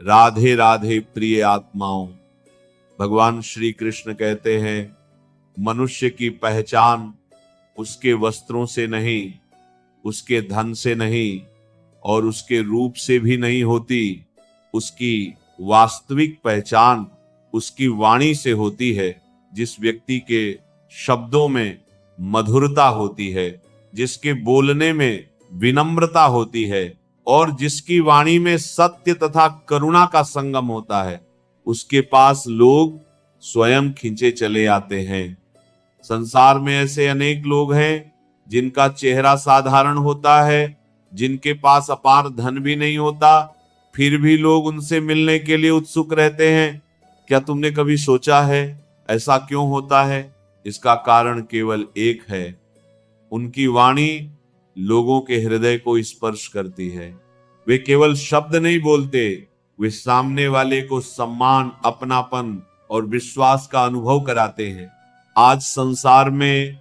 राधे राधे प्रिय आत्माओं। भगवान श्री कृष्ण कहते हैं मनुष्य की पहचान उसके वस्त्रों से नहीं, उसके धन से नहीं और उसके रूप से भी नहीं होती। उसकी वास्तविक पहचान उसकी वाणी से होती है। जिस व्यक्ति के शब्दों में मधुरता होती है, जिसके बोलने में विनम्रता होती है और जिसकी वाणी में सत्य तथा करुणा का संगम होता है, उसके पास लोग स्वयं खींचे चले आते हैं। संसार में ऐसे अनेक लोग हैं जिनका चेहरा साधारण होता है, जिनके पास अपार धन भी नहीं होता, फिर भी लोग उनसे मिलने के लिए उत्सुक रहते हैं। क्या तुमने कभी सोचा है ऐसा क्यों होता है? इसका कारण केवल एक है, उनकी वाणी लोगों के हृदय को स्पर्श करती है। वे केवल शब्द नहीं बोलते, वे सामने वाले को सम्मान, अपनापन और विश्वास का अनुभव कराते हैं। आज संसार में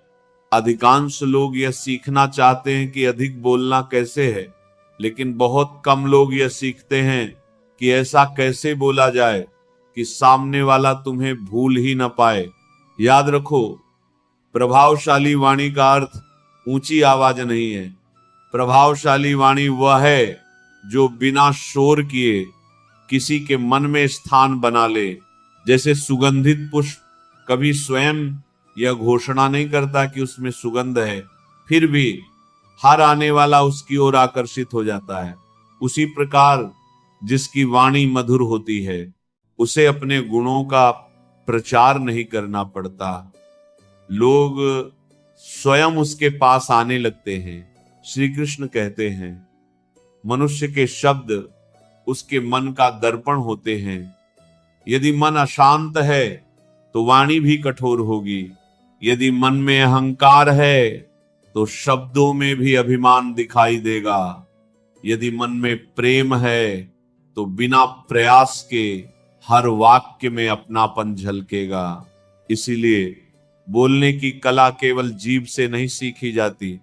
अधिकांश लोग यह सीखना चाहते हैं कि अधिक बोलना कैसे है, लेकिन बहुत कम लोग यह सीखते हैं कि ऐसा कैसे बोला जाए कि सामने वाला तुम्हें भूल ही न पाए। याद रखो, प्रभावशाली वाणी का अर्थ ऊंची आवाज नहीं है। प्रभावशाली वाणी वह है जो बिना शोर किए किसी के मन में स्थान बना ले। जैसे सुगंधित पुष्प कभी स्वयं यह घोषणा नहीं करता कि उसमें सुगंध है, फिर भी हर आने वाला उसकी ओर आकर्षित हो जाता है। उसी प्रकार जिसकी वाणी मधुर होती है, उसे अपने गुणों का प्रचार नहीं करना पड़ता, लोग स्वयं उसके पास आने लगते हैं। श्री कृष्ण कहते हैं मनुष्य के शब्द उसके मन का दर्पण होते हैं। यदि मन अशांत है तो वाणी भी कठोर होगी। यदि मन में अहंकार है तो शब्दों में भी अभिमान दिखाई देगा। यदि मन में प्रेम है तो बिना प्रयास के हर वाक्य में अपनापन झलकेगा। इसीलिए बोलने की कला केवल जीभ से नहीं सीखी जाती,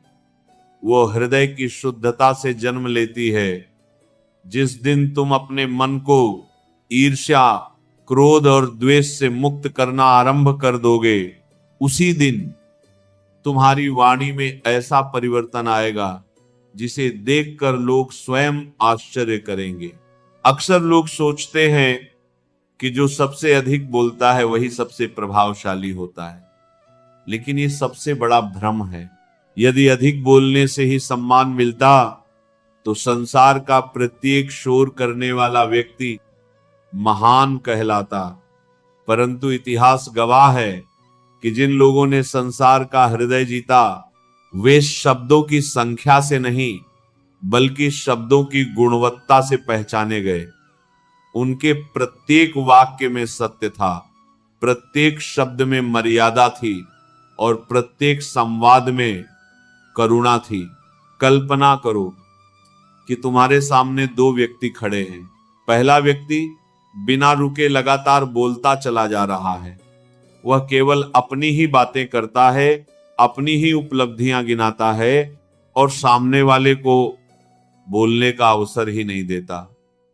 वो हृदय की शुद्धता से जन्म लेती है। जिस दिन तुम अपने मन को ईर्ष्या, क्रोध और द्वेष से मुक्त करना आरंभ कर दोगे, उसी दिन तुम्हारी वाणी में ऐसा परिवर्तन आएगा जिसे देखकर लोग स्वयं आश्चर्य करेंगे। अक्सर लोग सोचते हैं कि जो सबसे अधिक बोलता है वही सबसे प्रभावशाली होता है, लेकिन ये सबसे बड़ा भ्रम है। यदि अधिक बोलने से ही सम्मान मिलता तो संसार का प्रत्येक शोर करने वाला व्यक्ति महान कहलाता। परंतु इतिहास गवाह है कि जिन लोगों ने संसार का हृदय जीता, वे शब्दों की संख्या से नहीं बल्कि शब्दों की गुणवत्ता से पहचाने गए। उनके प्रत्येक वाक्य में सत्य था, प्रत्येक शब्द में मर्यादा थी और प्रत्येक संवाद में करुणा थी। कल्पना करो कि तुम्हारे सामने दो व्यक्ति खड़े हैं। पहला व्यक्ति बिना रुके लगातार बोलता चला जा रहा है। वह केवल अपनी ही बातें करता है, अपनी ही उपलब्धियां गिनाता है और सामने वाले को बोलने का अवसर ही नहीं देता।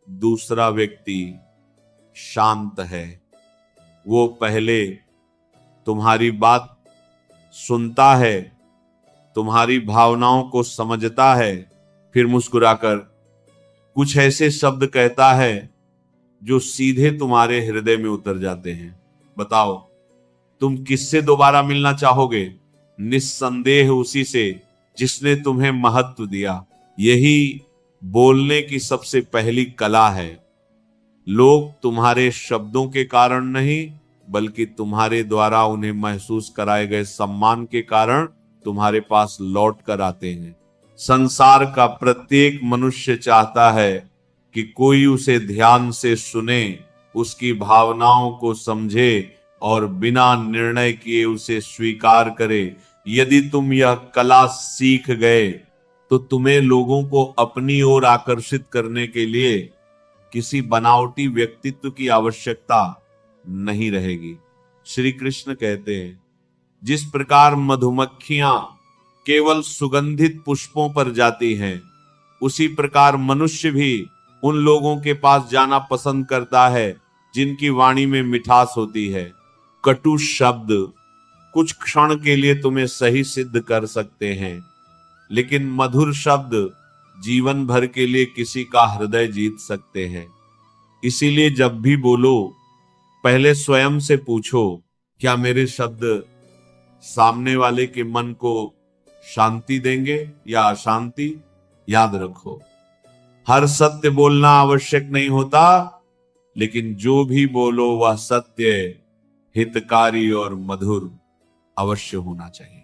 दूसरा व्यक्ति शांत है, वो पहले तुम्हारी बात सुनता है, तुम्हारी भावनाओं को समझता है, फिर मुस्कुराकर कुछ ऐसे शब्द कहता है जो सीधे तुम्हारे हृदय में उतर जाते हैं। बताओ, तुम किससे दोबारा मिलना चाहोगे? निस्संदेह उसी से जिसने तुम्हें महत्व दिया। यही बोलने की सबसे पहली कला है। लोग तुम्हारे शब्दों के कारण नहीं बल्कि तुम्हारे द्वारा उन्हें महसूस कराए गए सम्मान के कारण तुम्हारे पास लौट कर आते हैं। संसार का प्रत्येक मनुष्य चाहता है कि कोई उसे ध्यान से सुने, उसकी भावनाओं को समझे और बिना निर्णय किए उसे स्वीकार करे। यदि तुम यह कला सीख गए तो तुम्हें लोगों को अपनी ओर आकर्षित करने के लिए किसी बनावटी व्यक्तित्व की आवश्यकता नहीं रहेगी। श्री कृष्ण कहते हैं जिस प्रकार मधुमक्खियां केवल सुगंधित पुष्पों पर जाती हैं, उसी प्रकार मनुष्य भी उन लोगों के पास जाना पसंद करता है जिनकी वाणी में मिठास होती है। कटु शब्द कुछ क्षण के लिए तुम्हें सही सिद्ध कर सकते हैं, लेकिन मधुर शब्द जीवन भर के लिए किसी का हृदय जीत सकते हैं। इसीलिए जब भी बोलो, पहले स्वयं से पूछो, क्या मेरे शब्द सामने वाले के मन को शांति देंगे या अशांति? याद रखो, हर सत्य बोलना आवश्यक नहीं होता, लेकिन जो भी बोलो वह सत्य, हितकारी और मधुर अवश्य होना चाहिए।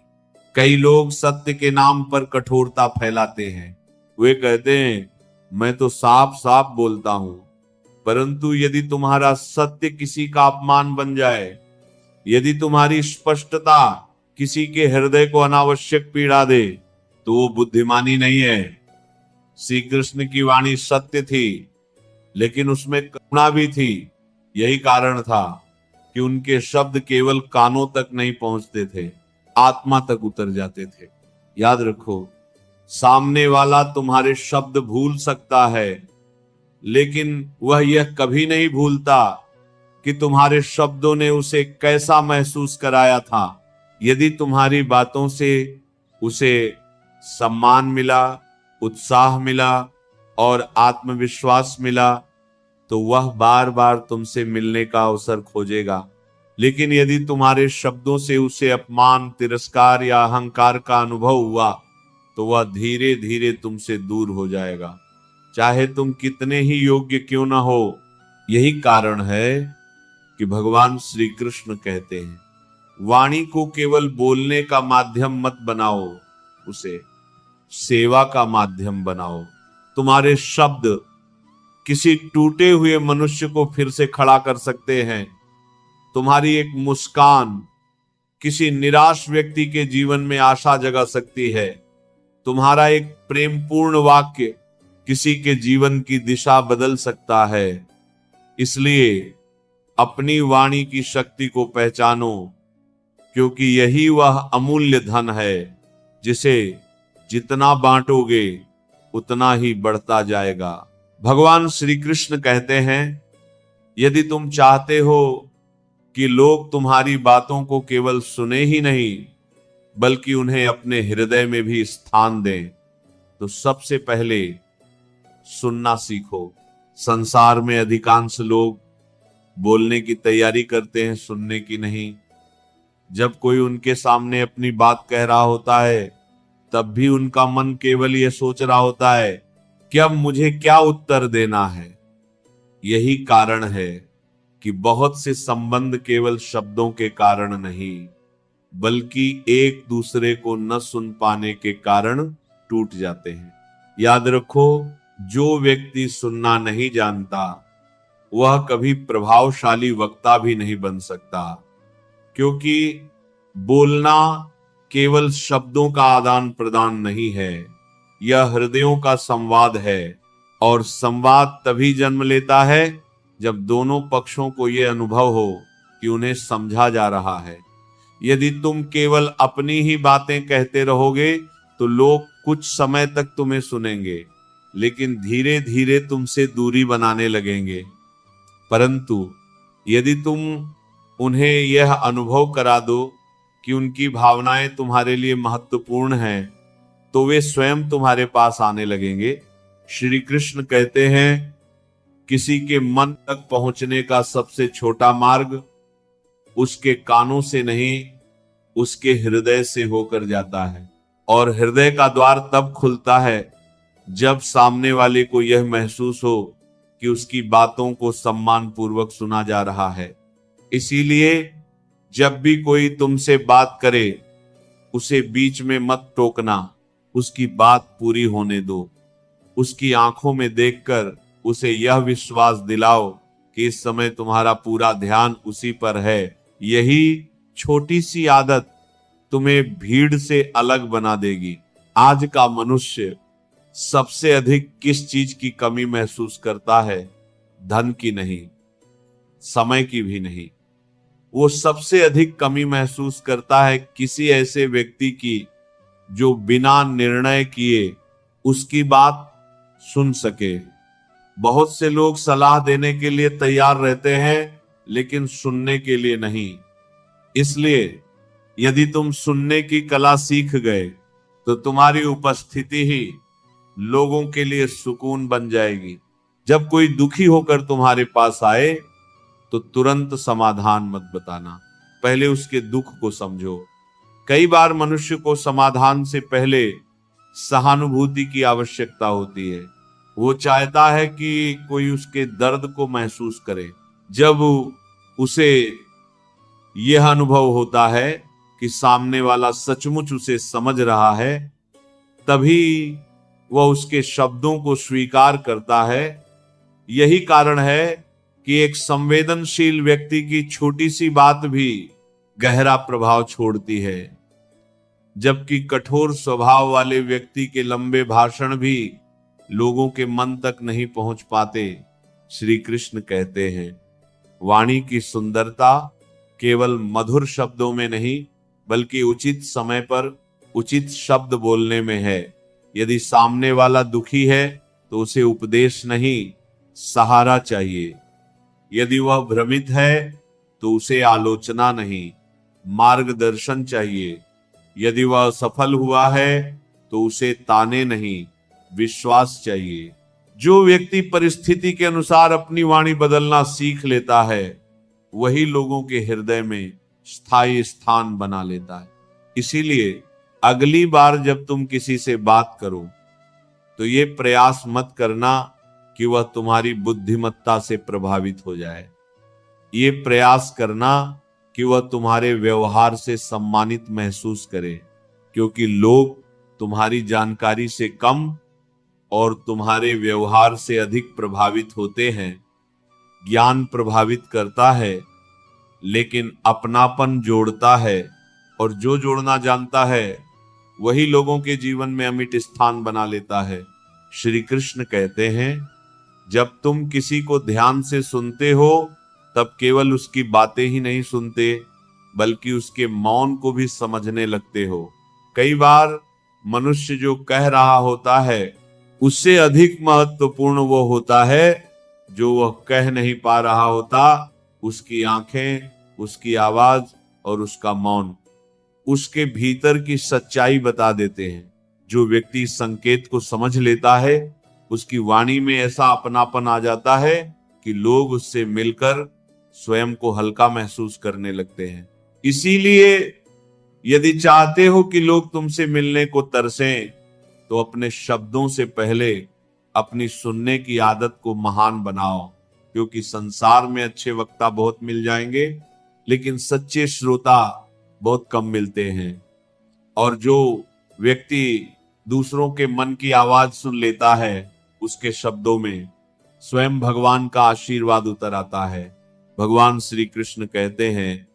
कई लोग सत्य के नाम पर कठोरता फैलाते हैं। वे कहते हैं, मैं तो साफ साफ बोलता हूं, परंतु यदि तुम्हारा सत्य किसी का अपमान बन जाए, यदि तुम्हारी स्पष्टता किसी के हृदय को अनावश्यक पीड़ा दे, तो वो बुद्धिमानी नहीं है। श्री कृष्ण की वाणी सत्य थी, लेकिन उसमें करुणा भी थी। यही कारण था कि उनके शब्द केवल कानों तक नहीं पहुंचते थे, आत्मा तक उतर जाते थे। याद रखो, सामने वाला तुम्हारे शब्द भूल सकता है, लेकिन वह यह कभी नहीं भूलता कि तुम्हारे शब्दों ने उसे कैसा महसूस कराया था। यदि तुम्हारी बातों से उसे सम्मान मिला, उत्साह मिला और आत्मविश्वास मिला, तो वह बार बार तुमसे मिलने का अवसर खोजेगा। लेकिन यदि तुम्हारे शब्दों से उसे अपमान, तिरस्कार या अहंकार का अनुभव हुआ, तो वह धीरे धीरे तुमसे दूर हो जाएगा, चाहे तुम कितने ही योग्य क्यों ना हो। यही कारण है कि भगवान श्री कृष्ण कहते हैं, वाणी को केवल बोलने का माध्यम मत बनाओ, उसे सेवा का माध्यम बनाओ। तुम्हारे शब्द किसी टूटे हुए मनुष्य को फिर से खड़ा कर सकते हैं। तुम्हारी एक मुस्कान किसी निराश व्यक्ति के जीवन में आशा जगा सकती है। तुम्हारा एक प्रेमपूर्ण वाक्य किसी के जीवन की दिशा बदल सकता है। इसलिए अपनी वाणी की शक्ति को पहचानो, क्योंकि यही वह अमूल्य धन है जिसे जितना बांटोगे उतना ही बढ़ता जाएगा। भगवान श्री कृष्ण कहते हैं, यदि तुम चाहते हो कि लोग तुम्हारी बातों को केवल सुने ही नहीं, बल्कि उन्हें अपने हृदय में भी स्थान दें, तो सबसे पहले सुनना सीखो। संसार में अधिकांश लोग बोलने की तैयारी करते हैं, सुनने की नहीं। जब कोई उनके सामने अपनी बात कह रहा होता है, तब भी उनका मन केवल यह सोच रहा होता है कि अब मुझे क्या उत्तर देना है। यही कारण है कि बहुत से संबंध केवल शब्दों के कारण नहीं, बल्कि एक दूसरे को न सुन पाने के कारण टूट जाते हैं। याद रखो, जो व्यक्ति सुनना नहीं जानता, वह कभी प्रभावशाली वक्ता भी नहीं बन सकता, क्योंकि बोलना केवल शब्दों का आदान प्रदान नहीं है, यह हृदयों का संवाद है। और संवाद तभी जन्म लेता है जब दोनों पक्षों को यह अनुभव हो कि उन्हें समझा जा रहा है। यदि तुम केवल अपनी ही बातें कहते रहोगे, तो लोग कुछ समय तक तुम्हें सुनेंगे, लेकिन धीरे धीरे तुमसे दूरी बनाने लगेंगे। परंतु यदि तुम उन्हें यह अनुभव करा दो कि उनकी भावनाएं तुम्हारे लिए महत्वपूर्ण हैं, तो वे स्वयं तुम्हारे पास आने लगेंगे। श्री कृष्ण कहते हैं, किसी के मन तक पहुंचने का सबसे छोटा मार्ग उसके कानों से नहीं, उसके हृदय से होकर जाता है। और हृदय का द्वार तब खुलता है जब सामने वाले को यह महसूस हो कि उसकी बातों को सम्मान पूर्वक सुना जा रहा है। इसीलिए जब भी कोई तुमसे बात करे, उसे बीच में मत टोकना, उसकी बात पूरी होने दो। उसकी आंखों में देखकर उसे यह विश्वास दिलाओ कि इस समय तुम्हारा पूरा ध्यान उसी पर है। यही छोटी सी आदत तुम्हें भीड़ से अलग बना देगी। आज का मनुष्य सबसे अधिक किस चीज की कमी महसूस करता है? धन की नहीं, समय की भी नहीं। वो सबसे अधिक कमी महसूस करता है किसी ऐसे व्यक्ति की जो बिना निर्णय किए उसकी बात सुन सके, बहुत से लोग सलाह देने के लिए तैयार रहते हैं, लेकिन सुनने के लिए नहीं। इसलिए यदि तुम सुनने की कला सीख गए तो तुम्हारी उपस्थिति ही लोगों के लिए सुकून बन जाएगी। जब कोई दुखी होकर तुम्हारे पास आए तो तुरंत समाधान मत बताना, पहले उसके दुख को समझो। कई बार मनुष्य को समाधान से पहले सहानुभूति की आवश्यकता होती है। वो चाहता है कि कोई उसके दर्द को महसूस करे। जब उसे यह अनुभव होता है कि सामने वाला सचमुच उसे समझ रहा है, तभी वह उसके शब्दों को स्वीकार करता है। यही कारण है कि एक संवेदनशील व्यक्ति की छोटी सी बात भी गहरा प्रभाव छोड़ती है, जबकि कठोर स्वभाव वाले व्यक्ति के लंबे भाषण भी लोगों के मन तक नहीं पहुंच पाते। श्री कृष्ण कहते हैं, वाणी की सुंदरता केवल मधुर शब्दों में नहीं, बल्कि उचित समय पर उचित शब्द बोलने में है। यदि सामने वाला दुखी है तो उसे उपदेश नहीं, सहारा चाहिए। यदि वह भ्रमित है तो उसे आलोचना नहीं, मार्गदर्शन चाहिए। यदि वह सफल हुआ है तो उसे ताने नहीं, विश्वास चाहिए। जो व्यक्ति परिस्थिति के अनुसार अपनी वाणी बदलना सीख लेता है, वही लोगों के हृदय में स्थायी स्थान बना लेता है। इसीलिए अगली बार जब तुम किसी से बात करो तो ये प्रयास मत करना कि वह तुम्हारी बुद्धिमत्ता से प्रभावित हो जाए। ये प्रयास करना कि वह तुम्हारे व्यवहार से सम्मानित महसूस करे, क्योंकि लोग तुम्हारी जानकारी से कम और तुम्हारे व्यवहार से अधिक प्रभावित होते हैं। ज्ञान प्रभावित करता है, लेकिन अपनापन जोड़ता है, और जो जोड़ना जानता है वही लोगों के जीवन में अमिट स्थान बना लेता है। श्री कृष्ण कहते हैं, जब तुम किसी को ध्यान से सुनते हो तब केवल उसकी बातें ही नहीं सुनते, बल्कि उसके मौन को भी समझने लगते हो। कई बार मनुष्य जो कह रहा होता है उससे अधिक महत्वपूर्ण वो होता है जो वह कह नहीं पा रहा होता। उसकी आंखें, उसकी आवाज और उसका मौन उसके भीतर की सच्चाई बता देते हैं। जो व्यक्ति संकेत को समझ लेता है, उसकी वाणी में ऐसा अपनापन आ जाता है कि लोग उससे मिलकर स्वयं को हल्का महसूस करने लगते हैं। इसीलिए यदि चाहते हो कि लोग तुमसे मिलने को तरसें, तो अपने शब्दों से पहले अपनी सुनने की आदत को महान बनाओ, क्योंकि संसार में अच्छे वक्ता बहुत मिल जाएंगे, लेकिन सच्चे श्रोता बहुत कम मिलते हैं। और जो व्यक्ति दूसरों के मन की आवाज सुन लेता है, उसके शब्दों में स्वयं भगवान का आशीर्वाद उतर आता है। भगवान श्री कृष्ण कहते हैं,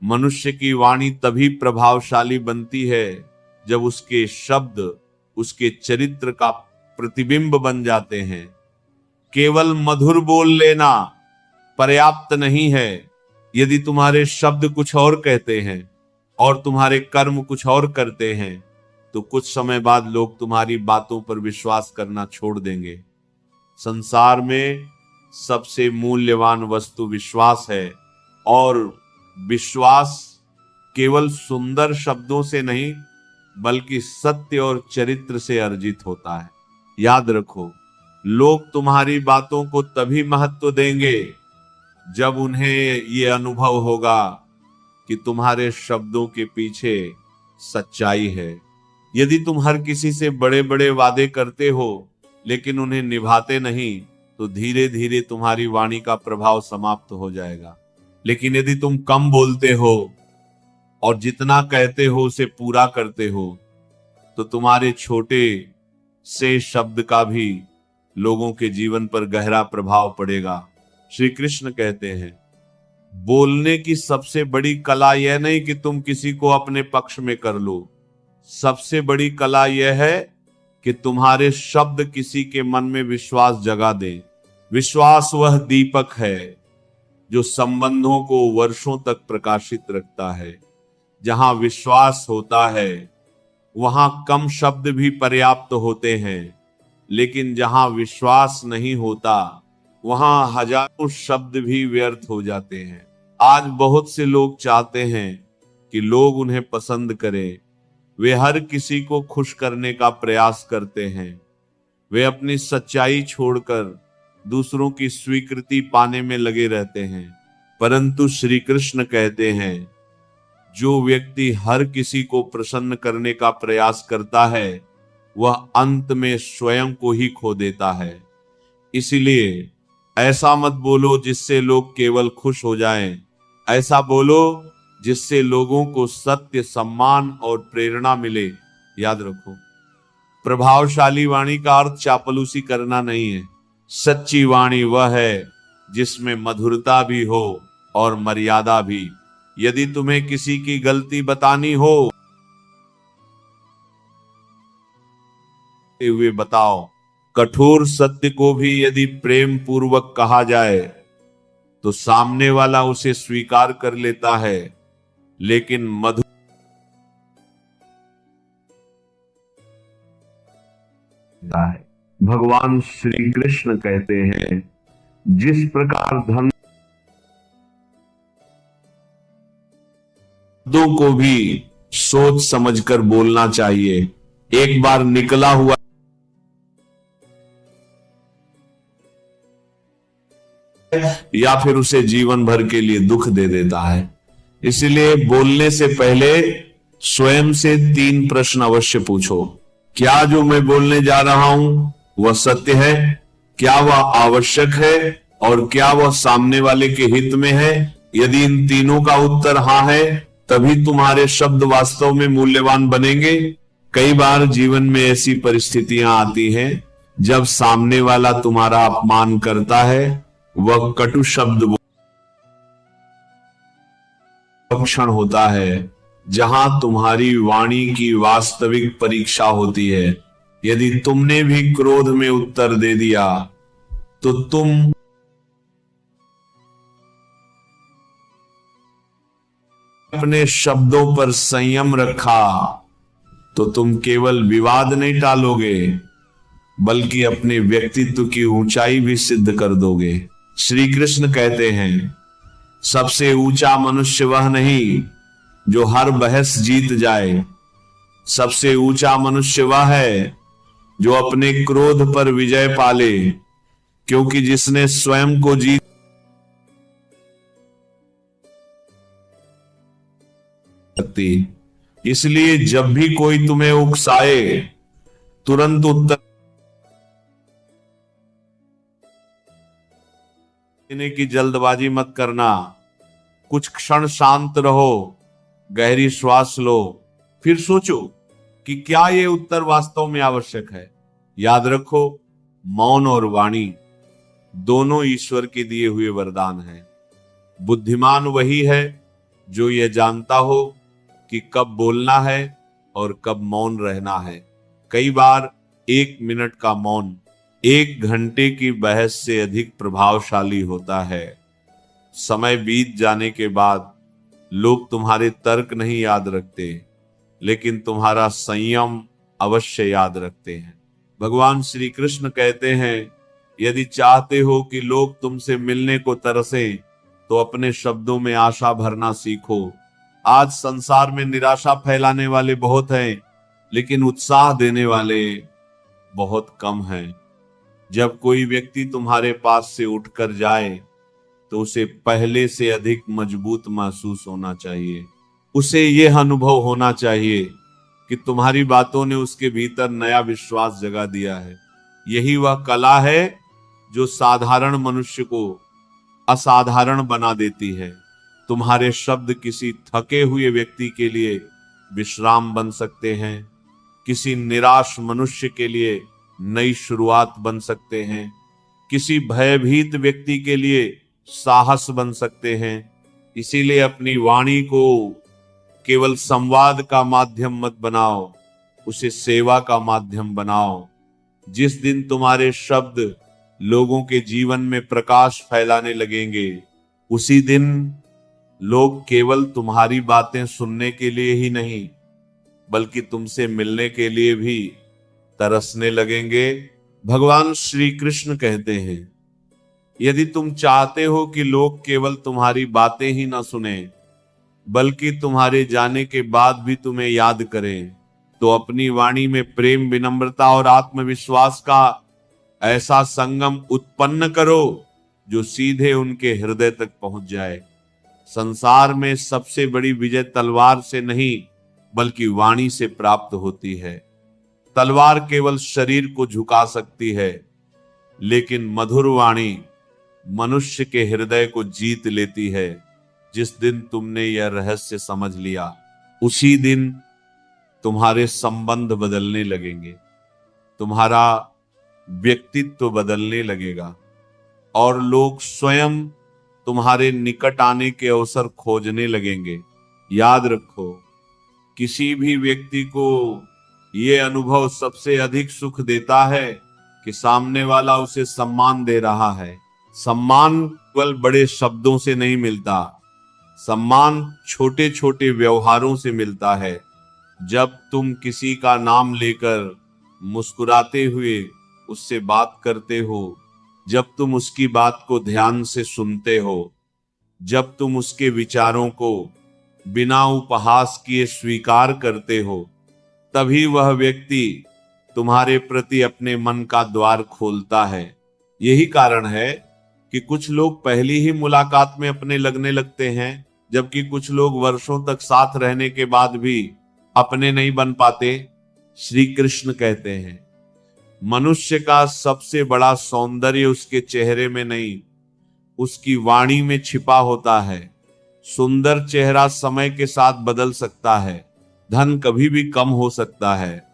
मनुष्य की वाणी तभी प्रभावशाली बनती है जब उसके शब्द उसके चरित्र का प्रतिबिंब बन जाते हैं। केवल मधुर बोल लेना पर्याप्त नहीं है। यदि तुम्हारे शब्द कुछ और कहते हैं और तुम्हारे कर्म कुछ और करते हैं, तो कुछ समय बाद लोग तुम्हारी बातों पर विश्वास करना छोड़ देंगे। संसार में सबसे मूल्यवान वस्तु विश्वास है, और विश्वास केवल सुंदर शब्दों से नहीं, बल्कि सत्य और चरित्र से अर्जित होता है। याद रखो, लोग तुम्हारी बातों को तभी महत्व देंगे जब उन्हें ये अनुभव होगा कि तुम्हारे शब्दों के पीछे सच्चाई है। यदि तुम हर किसी से बड़े बड़े वादे करते हो लेकिन उन्हें निभाते नहीं, तो धीरे धीरे तुम्हारी वाणी का प्रभाव समाप्त हो जाएगा। लेकिन यदि तुम कम बोलते हो और जितना कहते हो उसे पूरा करते हो, तो तुम्हारे छोटे से शब्द का भी लोगों के जीवन पर गहरा प्रभाव पड़ेगा। श्री कृष्ण कहते हैं, बोलने की सबसे बड़ी कला यह नहीं कि तुम किसी को अपने पक्ष में कर लो। सबसे बड़ी कला यह है कि तुम्हारे शब्द किसी के मन में विश्वास जगा दें। विश्वास वह दीपक है जो संबंधों को वर्षों तक प्रकाशित रखता है। जहां विश्वास होता है, वहां कम शब्द भी पर्याप्त होते हैं। लेकिन जहां विश्वास नहीं होता वहां हजारों शब्द भी व्यर्थ हो जाते हैं। आज बहुत से लोग चाहते हैं कि लोग उन्हें पसंद करें। वे हर किसी को खुश करने का प्रयास करते हैं। वे अपनी सच्चाई छोड़कर दूसरों की स्वीकृति पाने में लगे रहते हैं। परंतु श्री कृष्ण कहते हैं, जो व्यक्ति हर किसी को प्रसन्न करने का प्रयास करता है वह अंत में स्वयं को ही खो देता है। इसीलिए ऐसा मत बोलो जिससे लोग केवल खुश हो जाएं, ऐसा बोलो जिससे लोगों को सत्य, सम्मान और प्रेरणा मिले। याद रखो, प्रभावशाली वाणी का अर्थ चापलूसी करना नहीं है। सच्ची वाणी वह है जिसमें मधुरता भी हो और मर्यादा भी। यदि तुम्हें किसी की गलती बतानी हो हुए बताओ। कठोर सत्य को भी यदि प्रेम पूर्वक कहा जाए तो सामने वाला उसे स्वीकार कर लेता है, लेकिन मधुर है। भगवान श्री कृष्ण कहते हैं, जिस प्रकार धन शब्दों को भी सोच समझकर बोलना चाहिए। एक बार निकला हुआ या फिर उसे जीवन भर के लिए दुख दे देता है। इसलिए बोलने से पहले स्वयं से 3 प्रश्न अवश्य पूछो। क्या जो मैं बोलने जा रहा हूं वह सत्य है? क्या वह आवश्यक है? और क्या वह सामने वाले के हित में है? यदि इन तीनों का उत्तर हाँ है, तभी तुम्हारे शब्द वास्तव में मूल्यवान बनेंगे। कई बार जीवन में ऐसी परिस्थितियां आती हैं जब सामने वाला तुम्हारा अपमान करता है, वह कटु शब्द क्षण होता है जहां तुम्हारी वाणी की वास्तविक परीक्षा होती है। यदि तुमने भी क्रोध में उत्तर दे दिया तो तुम अपने शब्दों पर संयम रखा तो तुम केवल विवाद नहीं टालोगे बल्कि अपने व्यक्तित्व की ऊंचाई भी सिद्ध कर दोगे। श्री कृष्ण कहते हैं, सबसे ऊंचा मनुष्य वह नहीं जो हर बहस जीत जाए। सबसे ऊंचा मनुष्य वह है जो अपने क्रोध पर विजय पाले, क्योंकि जिसने स्वयं को जीत सकती। इसलिए जब भी कोई तुम्हें उकसाए तुरंत उत्तर देने की जल्दबाजी मत करना। कुछ क्षण शांत रहो, गहरी श्वास लो, फिर सोचो कि क्या यह उत्तर वास्तव में आवश्यक है। याद रखो, मौन और वाणी दोनों ईश्वर के दिए हुए वरदान हैं। बुद्धिमान वही है जो यह जानता हो कि कब बोलना है और कब मौन रहना है। कई बार 1 मिनट का मौन 1 घंटे की बहस से अधिक प्रभावशाली होता है। समय बीत जाने के बाद लोग तुम्हारे तर्क नहीं याद रखते, लेकिन तुम्हारा संयम अवश्य याद रखते हैं। भगवान श्री कृष्ण कहते हैं, यदि चाहते हो कि लोग तुमसे मिलने को तरसें तो अपने शब्दों में आशा भरना सीखो। आज संसार में निराशा फैलाने वाले बहुत हैं, लेकिन उत्साह देने वाले बहुत कम हैं। जब कोई व्यक्ति तुम्हारे पास से उठकर जाए तो उसे पहले से अधिक मजबूत महसूस होना चाहिए। उसे यह अनुभव होना चाहिए कि तुम्हारी बातों ने उसके भीतर नया विश्वास जगा दिया है। यही वह कला है जो साधारण मनुष्य को असाधारण बना देती है। तुम्हारे शब्द किसी थके हुए व्यक्ति के लिए विश्राम बन सकते हैं, किसी निराश मनुष्य के लिए नई शुरुआत बन सकते हैं, किसी भयभीत व्यक्ति के लिए साहस बन सकते हैं। इसीलिए अपनी वाणी को केवल संवाद का माध्यम मत बनाओ, उसे सेवा का माध्यम बनाओ। जिस दिन तुम्हारे शब्द लोगों के जीवन में प्रकाश फैलाने लगेंगे, उसी दिन लोग केवल तुम्हारी बातें सुनने के लिए ही नहीं बल्कि तुमसे मिलने के लिए भी तरसने लगेंगे भगवान श्री कृष्ण कहते हैं, यदि तुम चाहते हो कि लोग केवल तुम्हारी बातें ही ना सुने बल्कि तुम्हारे जाने के बाद भी तुम्हें याद करें, तो अपनी वाणी में प्रेम, विनम्रता और आत्मविश्वास का ऐसा संगम उत्पन्न करो जो सीधे उनके हृदय तक पहुंच जाए। संसार में सबसे बड़ी विजय तलवार से नहीं बल्कि वाणी से प्राप्त होती है। तलवार केवल शरीर को झुका सकती है, लेकिन मधुर वाणी मनुष्य के हृदय को जीत लेती है। जिस दिन तुमने यह रहस्य समझ लिया, उसी दिन तुम्हारे संबंध बदलने लगेंगे, तुम्हारा व्यक्तित्व बदलने लगेगा और लोग स्वयं तुम्हारे निकट आने के अवसर खोजने लगेंगे। याद रखो, किसी भी व्यक्ति को यह अनुभव सबसे अधिक सुख देता है कि सामने वाला उसे सम्मान दे रहा है। सम्मान केवल बड़े शब्दों से नहीं मिलता, सम्मान छोटे छोटे व्यवहारों से मिलता है। जब तुम किसी का नाम लेकर मुस्कुराते हुए उससे बात करते हो, जब तुम उसकी बात को ध्यान से सुनते हो, जब तुम उसके विचारों को बिना उपहास किए स्वीकार करते हो, तभी वह व्यक्ति तुम्हारे प्रति अपने मन का द्वार खोलता है। यही कारण है कि कुछ लोग पहली ही मुलाकात में अपने लगने लगते हैं, जबकि कुछ लोग वर्षों तक साथ रहने के बाद भी अपने नहीं बन पाते। श्री कृष्ण कहते हैं, मनुष्य का सबसे बड़ा सौंदर्य उसके चेहरे में नहीं, उसकी वाणी में छिपा होता है। सुंदर चेहरा समय के साथ बदल सकता है, धन कभी भी कम हो सकता है,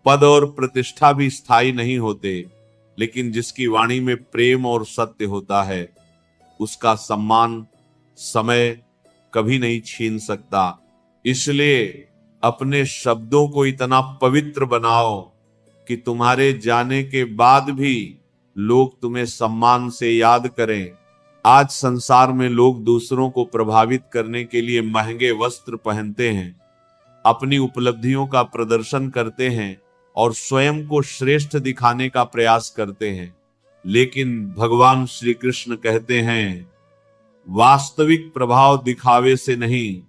पद और प्रतिष्ठा भी स्थायी नहीं होते, लेकिन जिसकी वाणी में प्रेम और सत्य होता है, उसका सम्मान समय कभी नहीं छीन सकता। इसलिए अपने शब्दों को इतना पवित्र बनाओ कि तुम्हारे जाने के बाद भी लोग तुम्हें सम्मान से याद करें। आज संसार में लोग दूसरों को प्रभावित करने के लिए महंगे वस्त्र पहनते हैं, अपनी उपलब्धियों का प्रदर्शन करते हैं और स्वयं को श्रेष्ठ दिखाने का प्रयास करते हैं। लेकिन भगवान श्री कृष्ण कहते हैं, वास्तविक प्रभाव दिखावे से नहीं,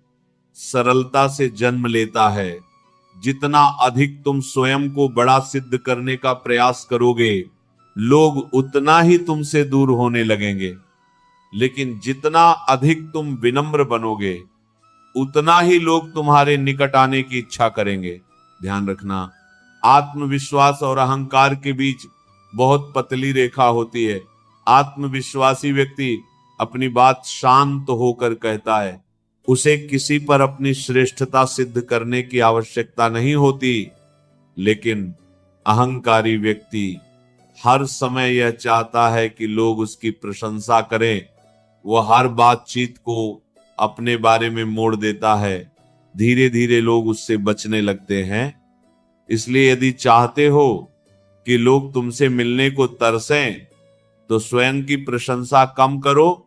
सरलता से जन्म लेता है। जितना अधिक तुम स्वयं को बड़ा सिद्ध करने का प्रयास करोगे, लोग उतना ही तुमसे दूर होने लगेंगे। लेकिन जितना अधिक तुम विनम्र बनोगे, उतना ही लोग तुम्हारे निकट आने की इच्छा करेंगे। ध्यान रखना, आत्मविश्वास और अहंकार के बीच बहुत पतली रेखा होती है। आत्मविश्वासी व्यक्ति अपनी बात शांत होकर कहता है, उसे किसी पर अपनी श्रेष्ठता सिद्ध करने की आवश्यकता नहीं होती। लेकिन अहंकारी व्यक्ति हर समय यह चाहता है कि लोग उसकी प्रशंसा करें। वह हर बातचीत को अपने बारे में मोड़ देता है। धीरे धीरे लोग उससे बचने लगते हैं। इसलिए यदि चाहते हो कि लोग तुमसे मिलने को तरसें, तो स्वयं की प्रशंसा कम करो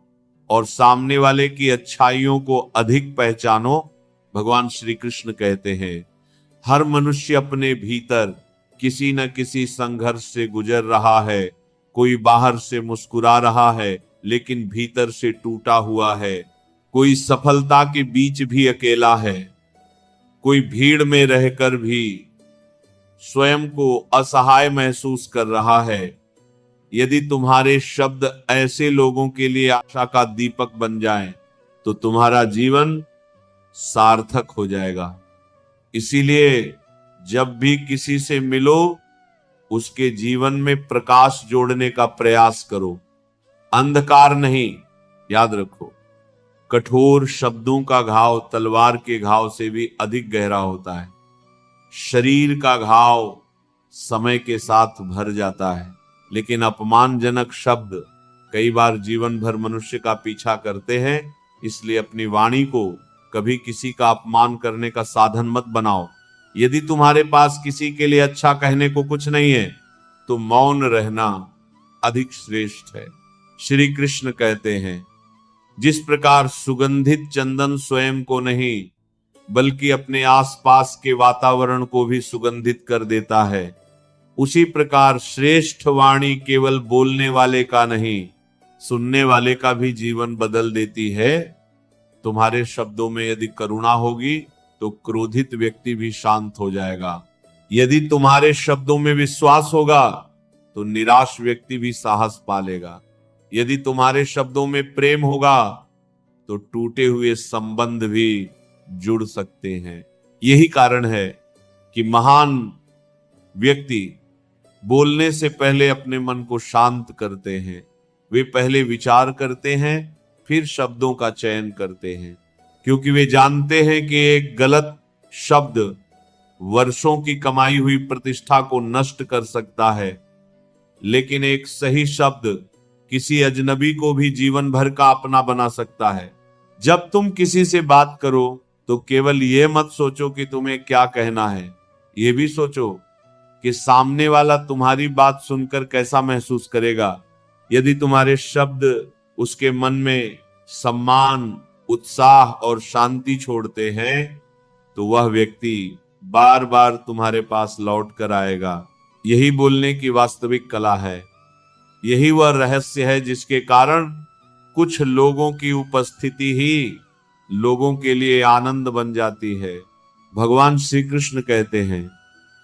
और सामने वाले की अच्छाइयों को अधिक पहचानो। भगवान श्री कृष्ण कहते हैं, हर मनुष्य अपने भीतर किसी न किसी संघर्ष से गुजर रहा है। कोई बाहर से मुस्कुरा रहा है लेकिन भीतर से टूटा हुआ है। कोई सफलता के बीच भी अकेला है। कोई भीड़ में रहकर भी स्वयं को असहाय महसूस कर रहा है। यदि तुम्हारे शब्द ऐसे लोगों के लिए आशा का दीपक बन जाएं, तो तुम्हारा जीवन सार्थक हो जाएगा। इसीलिए जब भी किसी से मिलो, उसके जीवन में प्रकाश जोड़ने का प्रयास करो, अंधकार नहीं। याद रखो, कठोर शब्दों का घाव तलवार के घाव से भी अधिक गहरा होता है। शरीर का घाव समय के साथ भर जाता है, लेकिन अपमानजनक शब्द कई बार जीवन भर मनुष्य का पीछा करते हैं। इसलिए अपनी वाणी को कभी किसी का अपमान करने का साधन मत बनाओ। यदि तुम्हारे पास किसी के लिए अच्छा कहने को कुछ नहीं है, तो मौन रहना अधिक श्रेष्ठ है। श्री कृष्ण कहते हैं, जिस प्रकार सुगंधित चंदन स्वयं को नहीं बल्कि अपने आसपास के वातावरण को भी सुगंधित कर देता है, उसी प्रकार श्रेष्ठ वाणी केवल बोलने वाले का नहीं, सुनने वाले का भी जीवन बदल देती है। तुम्हारे शब्दों में यदि करुणा होगी तो क्रोधित व्यक्ति भी शांत हो जाएगा। यदि तुम्हारे शब्दों में विश्वास होगा तो निराश व्यक्ति भी साहस पालेगा। यदि तुम्हारे शब्दों में प्रेम होगा तो टूटे हुए संबंध भी जुड़ सकते हैं। यही कारण है कि महान व्यक्ति बोलने से पहले अपने मन को शांत करते हैं। वे पहले विचार करते हैं, फिर शब्दों का चयन करते हैं, क्योंकि वे जानते हैं कि एक गलत शब्द वर्षों की कमाई हुई प्रतिष्ठा को नष्ट कर सकता है, लेकिन एक सही शब्द किसी अजनबी को भी जीवन भर का अपना बना सकता है। जब तुम किसी से बात करो तो केवल यह मत सोचो कि तुम्हें क्या कहना है, यह भी सोचो कि सामने वाला तुम्हारी बात सुनकर कैसा महसूस करेगा। यदि तुम्हारे शब्द उसके मन में सम्मान, उत्साह और शांति छोड़ते हैं तो वह व्यक्ति बार बार तुम्हारे पास लौट कर आएगा। यही बोलने की वास्तविक कला है। यही वह रहस्य है जिसके कारण कुछ लोगों की उपस्थिति ही लोगों के लिए आनंद बन जाती है। भगवान श्री कृष्ण कहते हैं,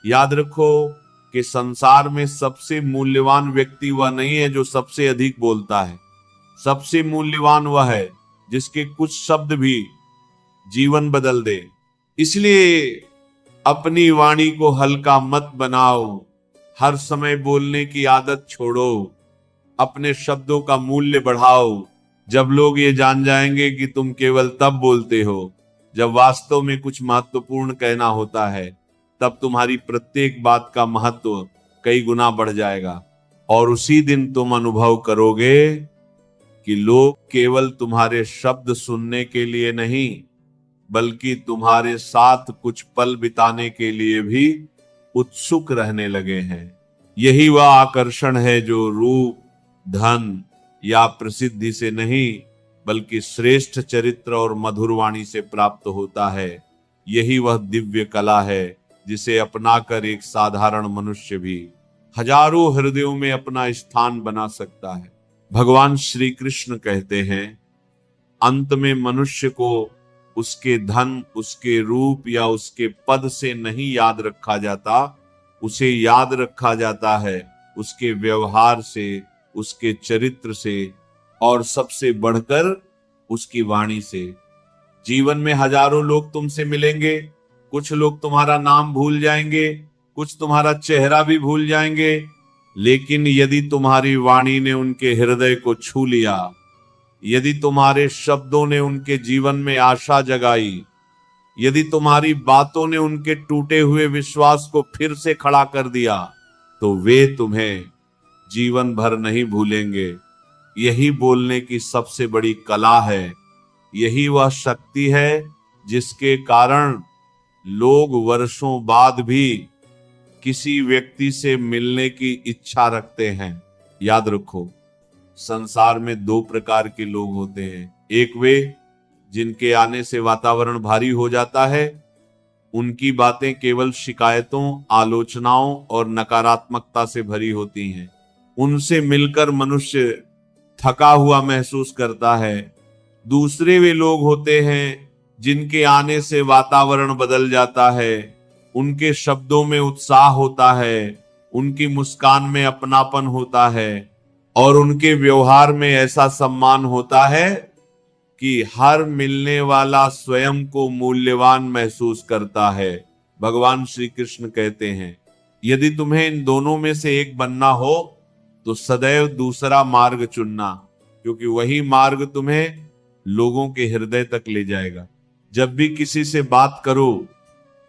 याद रखो कि संसार में सबसे मूल्यवान व्यक्ति वह नहीं है जो सबसे अधिक बोलता है। सबसे मूल्यवान वह है जिसके कुछ शब्द भी जीवन बदल दे। इसलिए अपनी वाणी को हल्का मत बनाओ, हर समय बोलने की आदत छोड़ो, अपने शब्दों का मूल्य बढ़ाओ। जब लोग ये जान जाएंगे कि तुम केवल तब बोलते हो जब वास्तव में कुछ महत्वपूर्ण कहना होता है, तब तुम्हारी प्रत्येक बात का महत्व कई गुना बढ़ जाएगा और उसी दिन तुम अनुभव करोगे कि लोग केवल तुम्हारे शब्द सुनने के लिए नहीं, बल्कि तुम्हारे साथ कुछ पल बिताने के लिए भी उत्सुक रहने लगे हैं। यही वह आकर्षण है जो रूप, धन या प्रसिद्धि से नहीं, बल्कि श्रेष्ठ चरित्र और मधुर वाणी से प्राप्त होता है। यही वह दिव्य कला है जिसे अपनाकर एक साधारण मनुष्य भी हजारों हृदयों में अपना स्थान बना सकता है। भगवान श्री कृष्ण कहते हैं, अंत में मनुष्य को उसके धन, उसके रूप या उसके पद से नहीं याद रखा जाता, उसे याद रखा जाता है उसके व्यवहार से, उसके चरित्र से और सबसे बढ़कर उसकी वाणी से। जीवन में हजारों लोग तुमसे मिलेंगे, कुछ लोग तुम्हारा नाम भूल जाएंगे, कुछ तुम्हारा चेहरा भी भूल जाएंगे, लेकिन यदि तुम्हारी वाणी ने उनके हृदय को छू लिया, यदि तुम्हारे शब्दों ने उनके जीवन में आशा जगाई, यदि तुम्हारी बातों ने उनके टूटे हुए विश्वास को फिर से खड़ा कर दिया, तो वे तुम्हें जीवन भर नहीं भूलेंगे। यही बोलने की सबसे बड़ी कला है। यही वह शक्ति है जिसके कारण लोग वर्षों बाद भी किसी व्यक्ति से मिलने की इच्छा रखते हैं। याद रखो, संसार में दो प्रकार के लोग होते हैं। एक वे जिनके आने से वातावरण भारी हो जाता है, उनकी बातें केवल शिकायतों, आलोचनाओं और नकारात्मकता से भरी होती हैं। उनसे मिलकर मनुष्य थका हुआ महसूस करता है। दूसरे वे लोग होते हैं जिनके आने से वातावरण बदल जाता है, उनके शब्दों में उत्साह होता है, उनकी मुस्कान में अपनापन होता है और उनके व्यवहार में ऐसा सम्मान होता है कि हर मिलने वाला स्वयं को मूल्यवान महसूस करता है। भगवान श्री कृष्ण कहते हैं, यदि तुम्हें इन दोनों में से एक बनना हो तो सदैव दूसरा मार्ग चुनना, क्योंकि वही मार्ग तुम्हें लोगों के हृदय तक ले जाएगा। जब भी किसी से बात करो,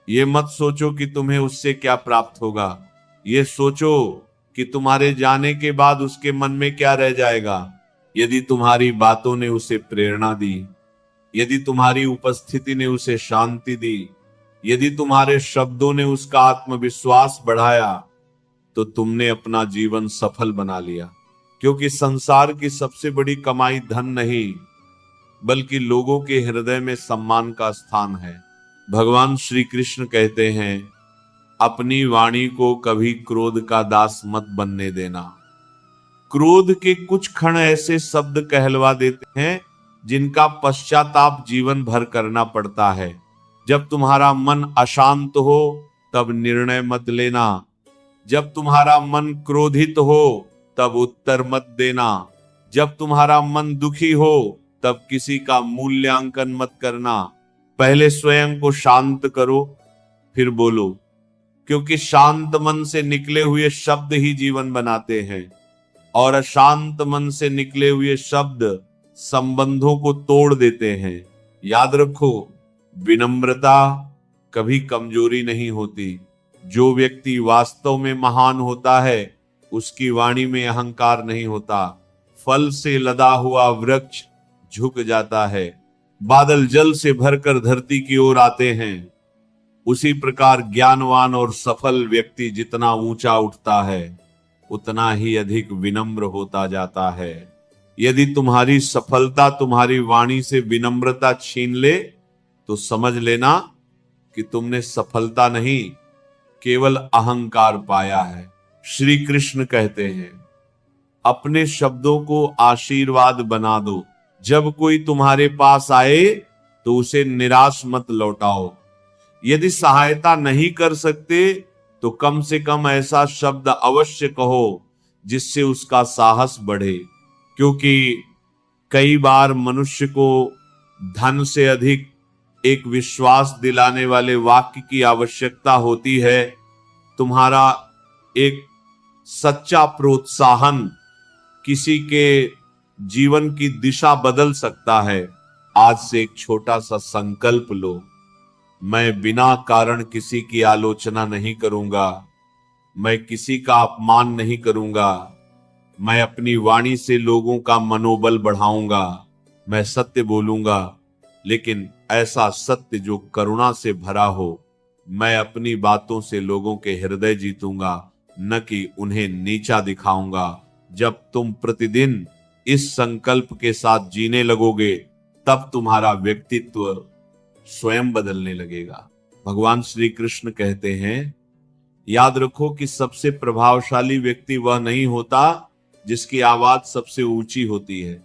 ये मत सोचो कि तुम्हें उससे क्या प्राप्त होगा, ये सोचो कि तुम्हारे जाने के बाद उसके मन में क्या रह जाएगा। यदि तुम्हारी बातों ने उसे प्रेरणा दी, यदि तुम्हारी उपस्थिति ने उसे शांति दी, यदि तुम्हारे शब्दों ने उसका आत्मविश्वास बढ़ाया, तो तुमने अपना जीवन सफल बना लिया। क्योंकि संसार की सबसे बड़ी कमाई धन नहीं, बल्कि लोगों के हृदय में सम्मान का स्थान है। भगवान श्री कृष्ण कहते हैं, अपनी वाणी को कभी क्रोध का दास मत बनने देना। क्रोध के कुछ क्षण ऐसे शब्द कहलवा देते हैं जिनका पश्चाताप जीवन भर करना पड़ता है। जब तुम्हारा मन अशांत हो तब निर्णय मत लेना, जब तुम्हारा मन क्रोधित हो तब उत्तर मत देना, जब तुम्हारा मन दुखी हो तब किसी का मूल्यांकन मत करना। पहले स्वयं को शांत करो फिर बोलो, क्योंकि शांत मन से निकले हुए शब्द ही जीवन बनाते हैं और अशांत मन से निकले हुए शब्द संबंधों को तोड़ देते हैं। याद रखो, विनम्रता कभी कमजोरी नहीं होती। जो व्यक्ति वास्तव में महान होता है उसकी वाणी में अहंकार नहीं होता। फल से लदा हुआ वृक्ष झुक जाता है, बादल जल से भरकर धरती की ओर आते हैं। उसी प्रकार ज्ञानवान और सफल व्यक्ति जितना ऊंचा उठता है उतना ही अधिक विनम्र होता जाता है। यदि तुम्हारी सफलता तुम्हारी वाणी से विनम्रता छीन ले तो समझ लेना कि तुमने सफलता नहीं केवल अहंकार पाया है। श्री कृष्ण कहते हैं, अपने शब्दों को आशीर्वाद बना दो। जब कोई तुम्हारे पास आए तो उसे निराश मत लौटाओ। यदि सहायता नहीं कर सकते तो कम से कम ऐसा शब्द अवश्य कहो जिससे उसका साहस बढ़े, क्योंकि कई बार मनुष्य को धन से अधिक एक विश्वास दिलाने वाले वाक्य की आवश्यकता होती है। तुम्हारा एक सच्चा प्रोत्साहन किसी के जीवन की दिशा बदल सकता है। आज से एक छोटा सा संकल्प लो, मैं बिना कारण किसी की आलोचना नहीं करूंगा, मैं किसी का अपमान नहीं करूंगा, मैं अपनी वाणी से लोगों का मनोबल बढ़ाऊंगा, मैं सत्य बोलूंगा, लेकिन ऐसा सत्य जो करुणा से भरा हो। मैं अपनी बातों से लोगों के हृदय जीतूंगा, न कि उन्हें नीचा दिखाऊंगा। जब तुम प्रतिदिन इस संकल्प के साथ जीने लगोगे तब तुम्हारा व्यक्तित्व स्वयं बदलने लगेगा। भगवान श्री कृष्ण कहते हैं, याद रखो कि सबसे प्रभावशाली व्यक्ति वह नहीं होता जिसकी आवाज सबसे ऊंची होती है।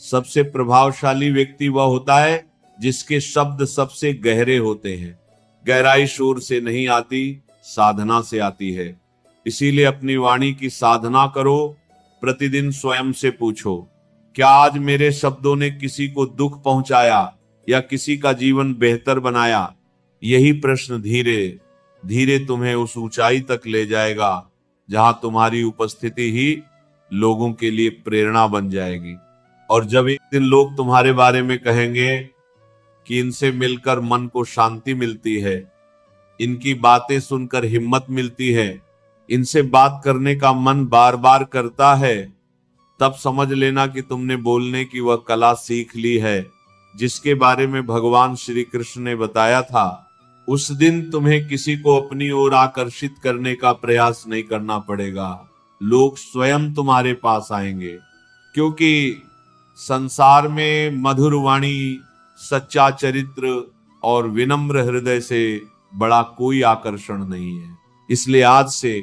सबसे प्रभावशाली व्यक्ति वह होता है जिसके शब्द सबसे गहरे होते हैं। गहराई शोर से नहीं आती, साधना से आती है। इसीलिए अपनी वाणी की साधना करो। प्रतिदिन स्वयं से पूछो, क्या आज मेरे शब्दों ने किसी को दुख पहुंचाया या किसी का जीवन बेहतर बनाया? यही प्रश्न धीरे धीरे तुम्हें उस ऊंचाई तक ले जाएगा जहां तुम्हारी उपस्थिति ही लोगों के लिए प्रेरणा बन जाएगी। और जब एक दिन लोग तुम्हारे बारे में कहेंगे कि इनसे मिलकर मन को शांति मिलती है, इनकी बातें सुनकर हिम्मत मिलती है, इनसे बात करने का मन बार बार करता है, तब समझ लेना कि तुमने बोलने की वह कला सीख ली है जिसके बारे में भगवान श्री कृष्ण ने बताया था। उस दिन तुम्हें किसी को अपनी ओर आकर्षित करने का प्रयास नहीं करना पड़ेगा। लोग स्वयं तुम्हारे पास आएंगे, क्योंकि संसार में मधुर वाणी, सच्चा चरित्र और विनम्र हृदय से बड़ा कोई आकर्षण नहीं है। इसलिए आज से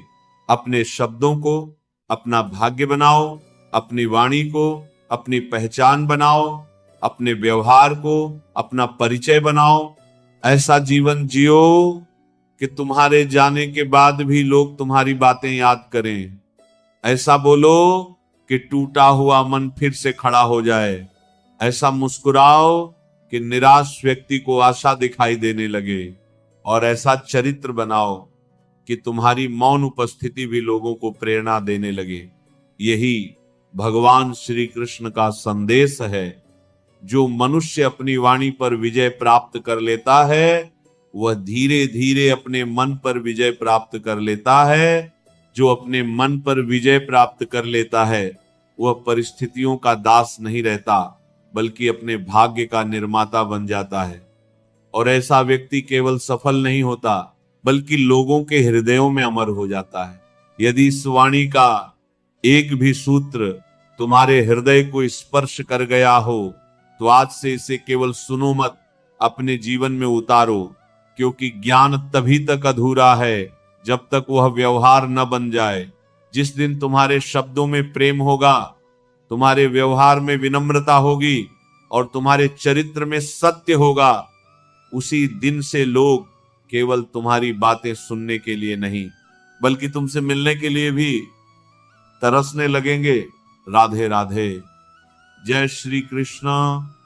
अपने शब्दों को अपना भाग्य बनाओ, अपनी वाणी को अपनी पहचान बनाओ, अपने व्यवहार को अपना परिचय बनाओ। ऐसा जीवन जियो कि तुम्हारे जाने के बाद भी लोग तुम्हारी बातें याद करें। ऐसा बोलो कि टूटा हुआ मन फिर से खड़ा हो जाए। ऐसा मुस्कुराओ कि निराश व्यक्ति को आशा दिखाई देने लगे। और ऐसा चरित्र बनाओ कि तुम्हारी मौन उपस्थिति भी लोगों को प्रेरणा देने लगे। यही भगवान श्री कृष्ण का संदेश है। जो मनुष्य अपनी वाणी पर विजय प्राप्त कर लेता है वह धीरे धीरे अपने मन पर विजय प्राप्त कर लेता है। जो अपने मन पर विजय प्राप्त कर लेता है वह परिस्थितियों का दास नहीं रहता, बल्कि अपने भाग्य का निर्माता बन जाता है। और ऐसा व्यक्ति केवल सफल नहीं होता बल्कि लोगों के हृदयों में अमर हो जाता है। यदि इस वाणी का एक भी सूत्र तुम्हारे हृदय को स्पर्श कर गया हो तो आज से इसे केवल सुनो मत, अपने जीवन में उतारो। क्योंकि ज्ञान तभी तक अधूरा है जब तक वह व्यवहार न बन जाए। जिस दिन तुम्हारे शब्दों में प्रेम होगा, तुम्हारे व्यवहार में विनम्रता होगी और तुम्हारे चरित्र में सत्य होगा, उसी दिन से लोग केवल तुम्हारी बातें सुनने के लिए नहीं बल्कि तुमसे मिलने के लिए भी तरसने लगेंगे। राधे राधे। जय श्री कृष्ण।